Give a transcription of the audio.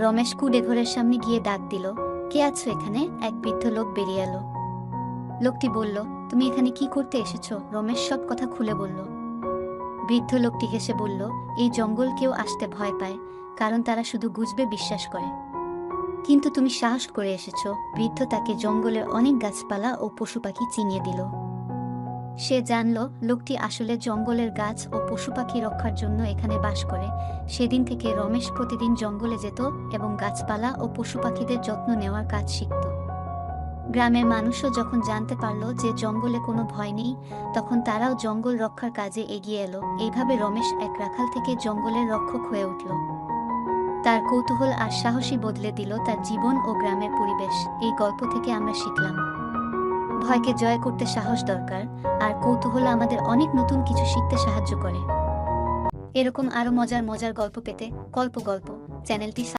রমেশ কুড়ে ঘরের সামনে গিয়ে ডাক দিল, কে আছো এখানে? এক বৃদ্ধ লোক বেরিয়ে এলো। লোকটি বলল, তুমি এখানে কি করতে এসেছো? রমেশ সব কথা খুলে বলল। বৃদ্ধ লোকটি হেসে বলল, এই জঙ্গল কেউ আসতে ভয় পায়, কারণ তারা শুধু গুজবে বিশ্বাস করে। কিন্তু তুমি সাহস করে এসেছো। বৃদ্ধ তাকে জঙ্গলের অনেক গাছপালা ও পশু পাখি চিনিয়ে দিল। সে জানল, লোকটি আসলে জঙ্গলের গাছ ও পশু পাখি রক্ষার জন্য এখানে বাস করে। সেদিন থেকে রমেশ প্রতিদিন জঙ্গলে যেত এবং গাছপালা ও পশু পাখিদের যত্ন নেওয়ার কাজ শিখত। গ্রামের মানুষও যখন জানতে পারল যে জঙ্গলে কোনো ভয় নেই, তখন তারাও জঙ্গল রক্ষার কাজে এগিয়ে এলো। এইভাবে রমেশ এক রাখাল থেকে জঙ্গলের রক্ষক হয়ে উঠল। তার কৌতূহল আর সাহসী বদলে দিল তার জীবন ও গ্রামের পরিবেশ। এই গল্প থেকে আমরা শিখলাম, ভয়কে জয় করতে সাহস দরকার, আর কৌতূহল আমাদের অনেক নতুন কিছু শিখতে সাহায্য করে। এরকম আরো মজার মজার গল্প পেতে গল্প চ্যানেলটি